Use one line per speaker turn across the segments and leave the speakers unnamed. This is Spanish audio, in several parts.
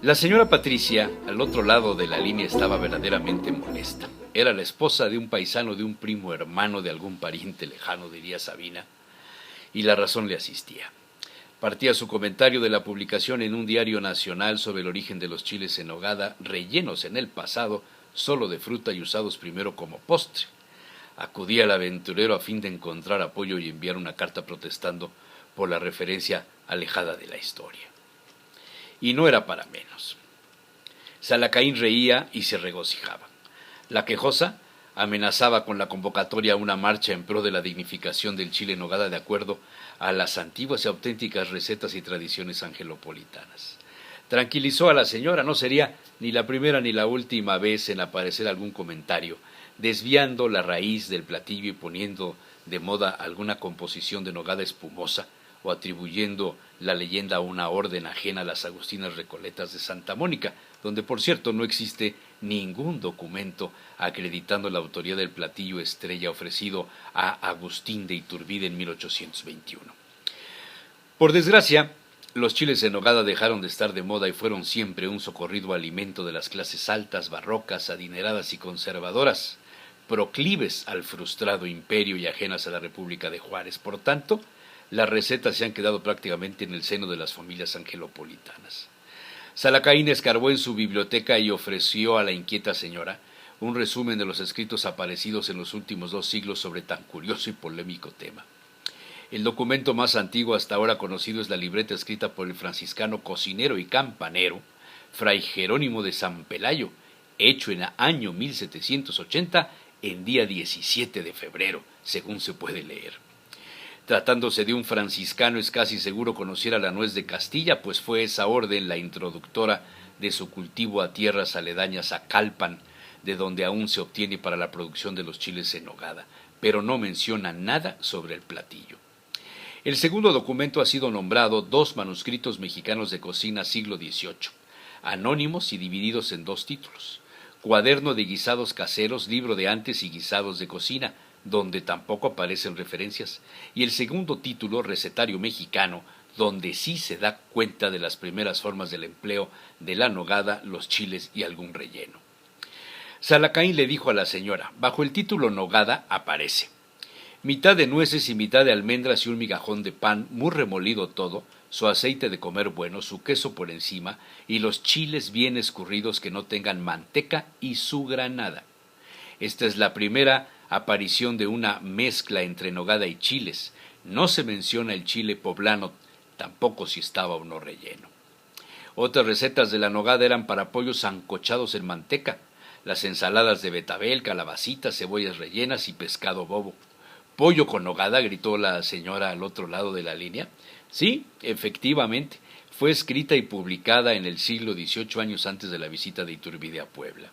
La señora Patricia, al otro lado de la línea, estaba verdaderamente molesta. Era la esposa de un paisano, de un primo hermano, de algún pariente lejano, diría Sabina, y la razón le asistía. Partía su comentario de la publicación en un diario nacional sobre el origen de los chiles en nogada, rellenos en el pasado solo de fruta y usados primero como postre. Acudía al aventurero a fin de encontrar apoyo y enviar una carta protestando por la referencia alejada de la historia. Y no era para menos. Salacaín reía y se regocijaba. La quejosa amenazaba con la convocatoria a una marcha en pro de la dignificación del chile en nogada de acuerdo a las antiguas y auténticas recetas y tradiciones angelopolitanas. Tranquilizó a la señora, no sería ni la primera ni la última vez en aparecer algún comentario, desviando la raíz del platillo y poniendo de moda alguna composición de nogada espumosa o atribuyendo la leyenda a una orden ajena a las agustinas recoletas de Santa Mónica, donde por cierto no existe ningún documento acreditando la autoría del platillo estrella ofrecido a Agustín de Iturbide en 1821. Por desgracia, los chiles en nogada dejaron de estar de moda y fueron siempre un socorrido alimento de las clases altas, barrocas, adineradas y conservadoras, proclives al frustrado imperio y ajenas a la República de Juárez. Por tanto, las recetas se han quedado prácticamente en el seno de las familias angelopolitanas. Salacaín escarbó en su biblioteca y ofreció a la inquieta señora un resumen de los escritos aparecidos en los últimos 2 siglos sobre tan curioso y polémico tema. El documento más antiguo hasta ahora conocido es la libreta escrita por el franciscano cocinero y campanero, fray Jerónimo de San Pelayo, hecho en el año 1780, en día 17 de febrero, según se puede leer. Tratándose de un franciscano, es casi seguro conociera la nuez de Castilla, pues fue esa orden la introductora de su cultivo a tierras aledañas a Calpan, de donde aún se obtiene para la producción de los chiles en nogada, pero no menciona nada sobre el platillo. El segundo documento ha sido nombrado 2 manuscritos mexicanos de cocina siglo XVIII, anónimos y divididos en 2 títulos: Cuaderno de guisados caseros, libro de antes y guisados de cocina, donde tampoco aparecen referencias, y el segundo título, Recetario Mexicano, donde sí se da cuenta de las primeras formas del empleo de la nogada, los chiles y algún relleno. Salacaín le dijo a la señora: bajo el título nogada aparece mitad de nueces y mitad de almendras y un migajón de pan, muy remolido todo, su aceite de comer bueno, su queso por encima, y los chiles bien escurridos que no tengan manteca y su granada. Esta es la primera aparición de una mezcla entre nogada y chiles. No se menciona el chile poblano, tampoco si estaba o no relleno. Otras recetas de la nogada eran para pollos sancochados en manteca, las ensaladas de betabel, calabacitas, cebollas rellenas y pescado bobo. ¿Pollo con nogada?, gritó la señora al otro lado de la línea. Sí, efectivamente, fue escrita y publicada en el siglo XVIII, años antes de la visita de Iturbide a Puebla.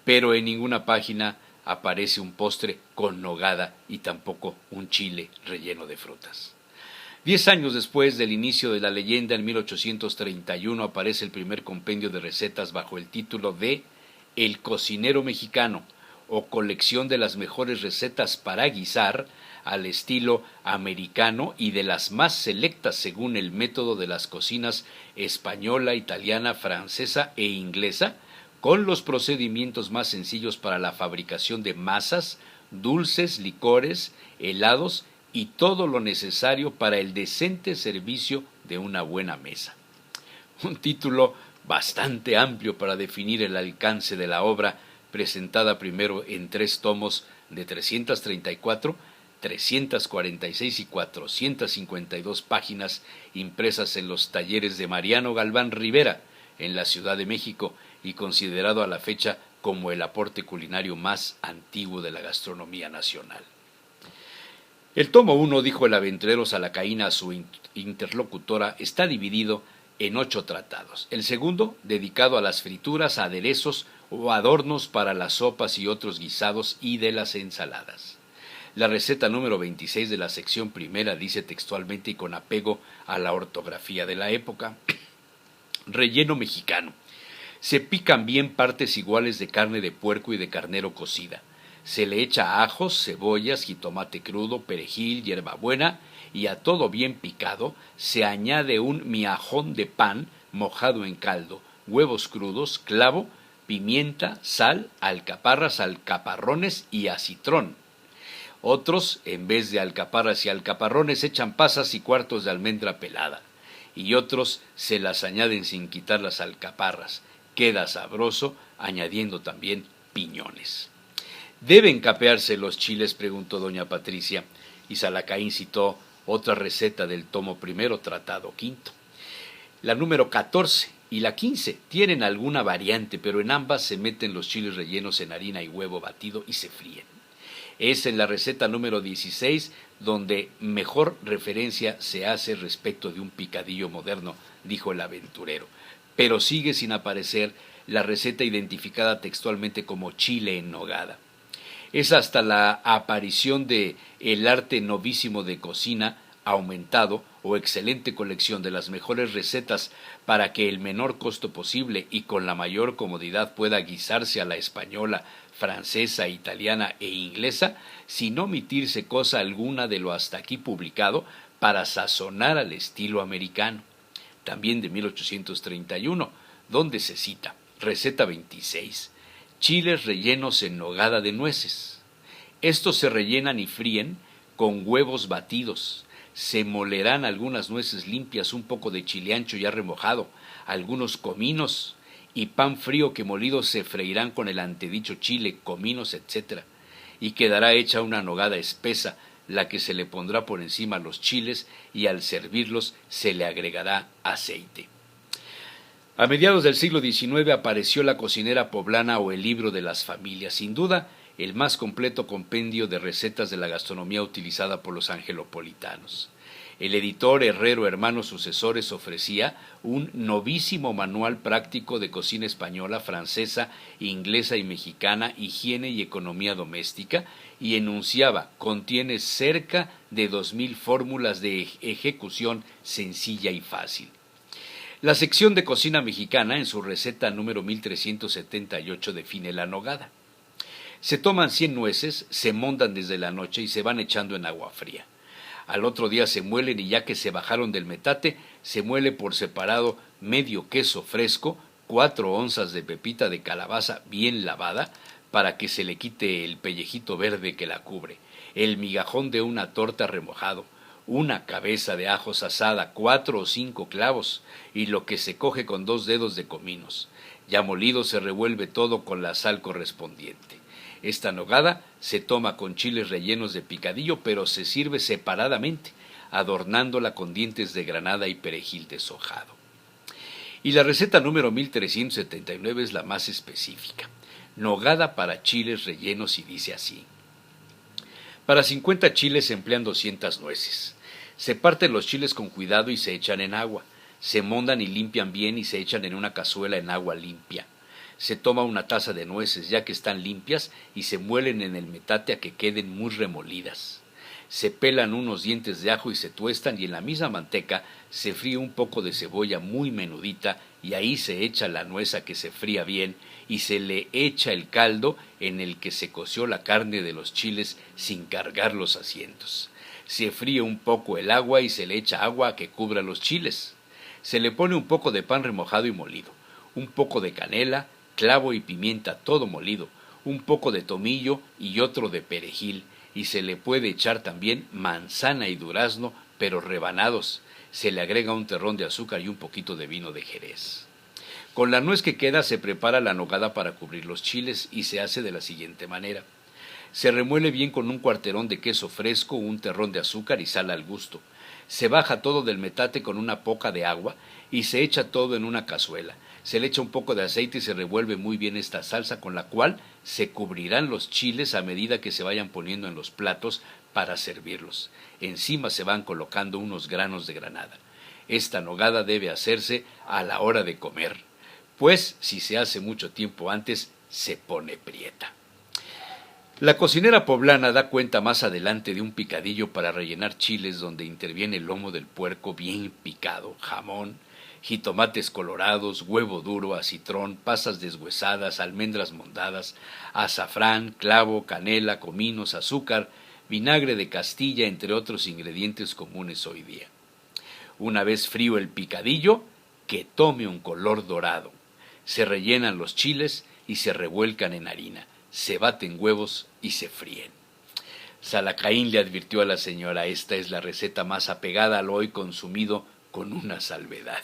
Pero en ninguna página aparece un postre con nogada y tampoco un chile relleno de frutas. 10 años después del inicio de la leyenda, en 1831, aparece el primer compendio de recetas bajo el título de El cocinero mexicano, o colección de las mejores recetas para guisar al estilo americano y de las más selectas según el método de las cocinas española, italiana, francesa e inglesa, con los procedimientos más sencillos para la fabricación de masas, dulces, licores, helados y todo lo necesario para el decente servicio de una buena mesa. Un título bastante amplio para definir el alcance de la obra, presentada primero en 3 tomos de 334, 346 y 452 páginas, impresas en los talleres de Mariano Galván Rivera, en la Ciudad de México, y considerado a la fecha como el aporte culinario más antiguo de la gastronomía nacional. El tomo 1, dijo el aventurero Salacaín a su interlocutora, está dividido en 8 tratados. El segundo, dedicado a las frituras, aderezos o adornos para las sopas y otros guisados y de las ensaladas. La receta número 26 de la sección primera dice textualmente y con apego a la ortografía de la época: relleno mexicano. Se pican bien partes iguales de carne de puerco y de carnero cocida. Se le echa ajos, cebollas, jitomate crudo, perejil, hierbabuena, y a todo bien picado se añade un miajón de pan mojado en caldo, huevos crudos, clavo, pimienta, sal, alcaparras, alcaparrones y acitrón. Otros, en vez de alcaparras y alcaparrones, echan pasas y cuartos de almendra pelada. Y otros se las añaden sin quitar las alcaparras. Queda sabroso, añadiendo también piñones. ¿Deben capearse los chiles?, preguntó doña Patricia, y Salacaín citó otra receta del tomo primero, tratado quinto. La número 14 y la 15 tienen alguna variante, pero en ambas se meten los chiles rellenos en harina y huevo batido y se fríen. Es en la receta número 16 donde mejor referencia se hace respecto de un picadillo moderno, dijo el aventurero, pero sigue sin aparecer la receta identificada textualmente como chile en nogada. Es hasta la aparición de El arte novísimo de cocina aumentado o excelente colección de las mejores recetas para que el menor costo posible y con la mayor comodidad pueda guisarse a la española, francesa, italiana e inglesa, sin omitirse cosa alguna de lo hasta aquí publicado, para sazonar al estilo americano. También de 1831, donde se cita, receta 26, chiles rellenos en nogada de nueces. Estos se rellenan y fríen con huevos batidos. Se molerán algunas nueces limpias, un poco de chile ancho ya remojado, algunos cominos y pan frío que molido se freirán con el antedicho chile, cominos, etc. Y quedará hecha una nogada espesa, la que se le pondrá por encima a los chiles y al servirlos se le agregará aceite. A mediados del siglo XIX apareció La cocinera poblana o el libro de las familias, sin duda el más completo compendio de recetas de la gastronomía utilizada por los angelopolitanos. El editor Herrero Hermanos Sucesores ofrecía un novísimo manual práctico de cocina española, francesa, inglesa y mexicana, higiene y economía doméstica, y enunciaba, contiene cerca de 2000 fórmulas de ejecución sencilla y fácil. La sección de cocina mexicana, en su receta número 1378, define la nogada. Se toman 100 nueces, se mondan desde la noche y se van echando en agua fría. Al otro día se muelen y ya que se bajaron del metate, se muele por separado medio queso fresco, 4 onzas de pepita de calabaza bien lavada, para que se le quite el pellejito verde que la cubre, el migajón de una torta remojado, una cabeza de ajos asada, 4 o 5 clavos, y lo que se coge con 2 dedos de cominos. Ya molido se revuelve todo con la sal correspondiente. Esta nogada se toma con chiles rellenos de picadillo, pero se sirve separadamente, adornándola con dientes de granada y perejil deshojado. Y la receta número 1379 es la más específica. Nogada para chiles rellenos, y dice así. Para 50 chiles se emplean 200 nueces. Se parten los chiles con cuidado y se echan en agua. Se mondan y limpian bien y se echan en una cazuela en agua limpia. Se toma una taza de nueces ya que están limpias y se muelen en el metate a que queden muy remolidas. Se pelan unos dientes de ajo y se tuestan, y en la misma manteca se fríe un poco de cebolla muy menudita, y ahí se echa la nuez a que se fría bien y se le echa el caldo en el que se coció la carne de los chiles sin cargar los asientos. Se fríe un poco el agua y se le echa agua a que cubra los chiles. Se le pone un poco de pan remojado y molido, un poco de canela, clavo y pimienta todo molido, un poco de tomillo y otro de perejil, y se le puede echar también manzana y durazno, pero rebanados. Se le agrega un terrón de azúcar y un poquito de vino de Jerez. Con la nuez que queda se prepara la nogada para cubrir los chiles y se hace de la siguiente manera. Se remuele bien con un cuarterón de queso fresco, un terrón de azúcar y sal al gusto. Se baja todo del metate con una poca de agua y se echa todo en una cazuela. Se le echa un poco de aceite y se revuelve muy bien esta salsa, con la cual se cubrirán los chiles a medida que se vayan poniendo en los platos para servirlos. Encima se van colocando unos granos de granada. Esta nogada debe hacerse a la hora de comer, pues si se hace mucho tiempo antes se pone prieta. La cocinera poblana da cuenta más adelante de un picadillo para rellenar chiles donde interviene el lomo del puerco bien picado, jamón, jitomates colorados, huevo duro, acitrón, pasas deshuesadas, almendras mondadas, azafrán, clavo, canela, cominos, azúcar, vinagre de Castilla, entre otros ingredientes comunes hoy día. Una vez frío el picadillo, que tome un color dorado. Se rellenan los chiles y se revuelcan en harina, se baten huevos y se fríen. Salacaín le advirtió a la señora: esta es la receta más apegada a lo hoy consumido, con una salvedad.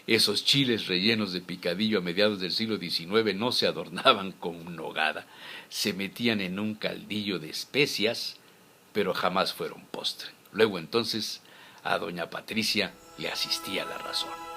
Esos chiles rellenos de picadillo a mediados del siglo XIX no se adornaban con nogada, se metían en un caldillo de especias, pero jamás fueron postre. Luego entonces a doña Patricia le asistía la razón.